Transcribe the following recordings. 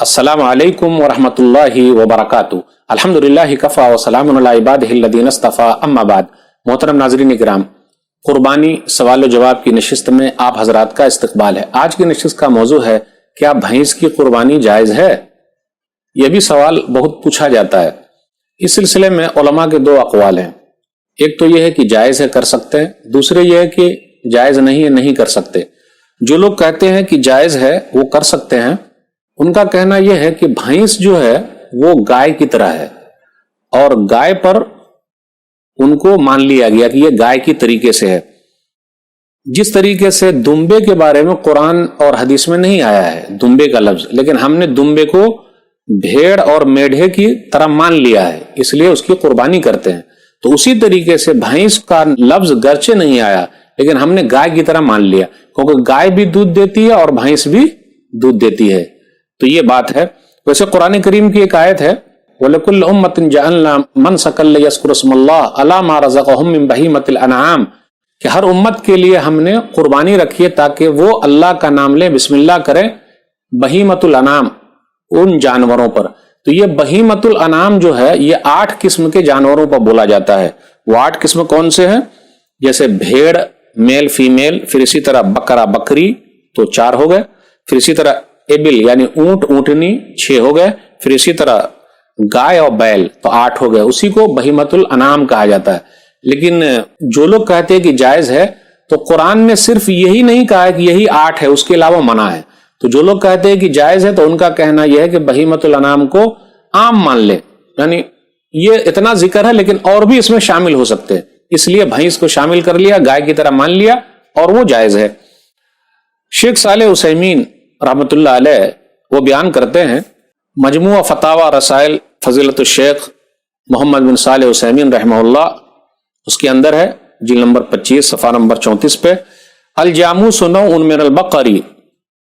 अस्सलाम वालेकुम वरहमतुल्लाहि वबरकातुहू। अल्हम्दुलिल्लाहि कफ़ा व सलामुन अला इबादिहिल्लज़ीना इस्तफ़ा, अम्मा बाद। मोहतरम नाज़रीन इकराम, कुर्बानी सवाल जवाब की नशिस्त में आप हजरात का इस्तकबाल है। आज की नशिस्त का मौजू है, क्या भैंस की कुर्बानी जायज़ है? यह भी सवाल बहुत पूछा जाता है। इस सिलसिले में उलमा के दो अक़वाल हैं। एक तो यह है कि जायज़ है, कर सकते हैं। दूसरे यह है कि जायज़ नहीं है, नहीं कर सकते। जो लोग कहते हैं कि जायज़ है वो कर सकते हैं, उनका कहना यह है कि भैंस जो है वो गाय की तरह है और गाय पर उनको मान लिया गया कि यह गाय की तरीके से है। जिस तरीके से दुम्बे के बारे में कुरान और हदीस में नहीं आया है दुम्बे का लफ्ज, लेकिन हमने दुम्बे को भेड़ और मेढ़े की तरह मान लिया है, इसलिए उसकी कुर्बानी करते हैं। तो उसी तरीके से भैंस का लफ्ज गर्चे नहीं आया, लेकिन हमने गाय की तरह मान लिया, क्योंकि गाय भी दूध देती है और भैंस भी दूध देती है। तो ये बात है। वैसे कुरान करीम की एक आयत है, वलकुल्लि उम्मतिन जअलना मनसकन लियज़कुरुस्मल्लाह अला मा रज़क़हुम मिन बहीमतिल अनआम, कि हर उम्मत के लिए हमने कुर्बानी रखी है ताकि वो अल्लाह का नाम ले, बिस्मिल्लाह करें बहीमतुल अनाम, उन जानवरों पर। तो ये बहीमतुल अनाम जो है ये 8 किस्म के जानवरों पर बोला जाता है। वो 8 किस्म कौन से हैं? जैसे भेड़ मेल फीमेल, फिर इसी तरह बकरा बकरी तो 4 हो गए, फिर इसी तरह एबिल यानी ऊंट ऊंटनी 6 हो गए, फिर इसी तरह गाय और बैल तो 8 हो गए। उसी को बहीमतुल अनाम कहा जाता है। लेकिन जो लोग कहते हैं कि जायज है, तो कुरान ने सिर्फ यही नहीं कहा है कि यही 8 है, उसके अलावा मना है। तो जो लोग कहते हैं कि जायज है, तो उनका कहना यह है कि बहीमतुल अनाम को आम मान ले, यानी ये इतना जिक्र है लेकिन और भी इसमें शामिल हो सकते हैं, इसलिए भैंस को शामिल कर लिया, गाय की तरह मान लिया और वो जायज है। शेख सालेह उसैमीन रहमतुल्लाह अलैह वो बयान करते हैं, मजमुआ फतावा रसाइल फजीलतुल शेख मोहम्मद बिन सालेह उसैमीन रहमहुल्लाह, उसके अंदर है जिल्द नंबर 25 सफ़ा नंबर 34 पे, अल जामूस नौउन मिनल बकरी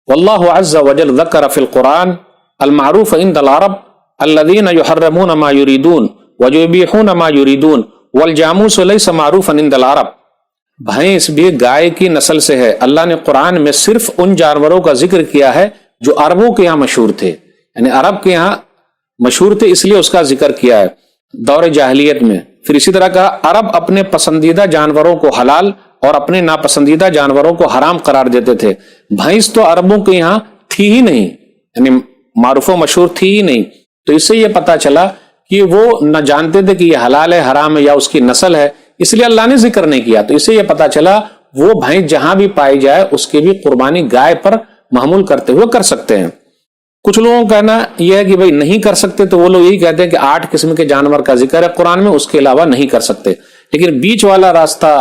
वल्लाहु अज़्ज़ वजल ज़करा फिल कुरान अल मारूफ इंदल अरब अल्लज़ीना युहर्रिमून मा युरीदून व युबीहून मा युरीदून वल जामूस लैसा मारूफन इंदल अरब। भैंस भी गाय की नस्ल से है। अल्लाह ने कुरान में सिर्फ उन जानवरों का जिक्र किया है जो अरबों के यहाँ मशहूर थे, यानी अरब के यहाँ मशहूर थे, इसलिए उसका जिक्र किया है दौर जाहिलियत में। फिर इसी तरह का अरब अपने पसंदीदा जानवरों को हलाल और अपने नापसंदीदा जानवरों को हराम करार देते थे। भैंस तो अरबों के यहाँ थी ही नहीं, यानी मारूफो मशहूर थी ही नहीं। तो इससे यह पता चला कि वो न जानते थे कि यह हलाल है हराम है या उसकी नस्ल है, इसलिए अल्लाह ने जिक्र नहीं किया। तो इससे यह पता चला वो भैंस जहां भी पाई जाए उसकी भी कुर्बानी गाय पर महमूल करते हुए कर सकते हैं। कुछ लोगों का कहना यह है कि भाई नहीं कर सकते, तो वो लोग यही कहते हैं कि 8 किस्म के जानवर का जिक्र है कुरान में, उसके अलावा नहीं कर सकते। लेकिन बीच वाला रास्ता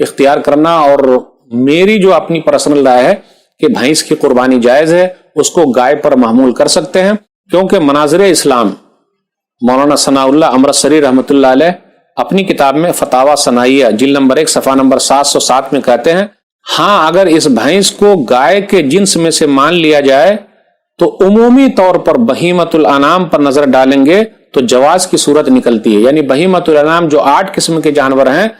इख्तियार करना, और मेरी जो अपनी पर्सनल राय है कि भैंस की कुर्बानी जायज है, उसको गाय पर महमूल कर सकते हैं, क्योंकि मनाज़िर इस्लाम मौलाना सनाउल्लाह अमृतसरी रहमतुल्लाह अलैह अपनी किताब में फतावा सनाइया जिल्द नंबर 1 सफ़ा नंबर 707 में कहते हैं, हाँ अगर इस भैंस को गाय के जिन्स में से मान लिया जाए तो उमूमी तौर पर बहीमतुल अनाम पर नजर डालेंगे तो जवाज की सूरत निकलती है। यानी बहीमतुल अनाम जो 8 किस्म के जानवर हैं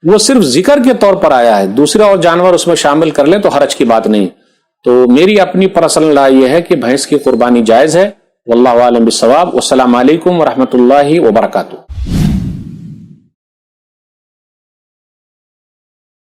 वो सिर्फ जिक्र के तौर पर आया है, दूसरे और जानवर उसमें शामिल कर ले तो हरज की बात नहीं। तो मेरी अपनी पर्सनल राय यह है कि भैंस की कुर्बानी जायज है। वल्लाहु आलम बिस्सवाब। वस्सलामु अलैकुम व रहमतुल्लाहि व बरकातुहू।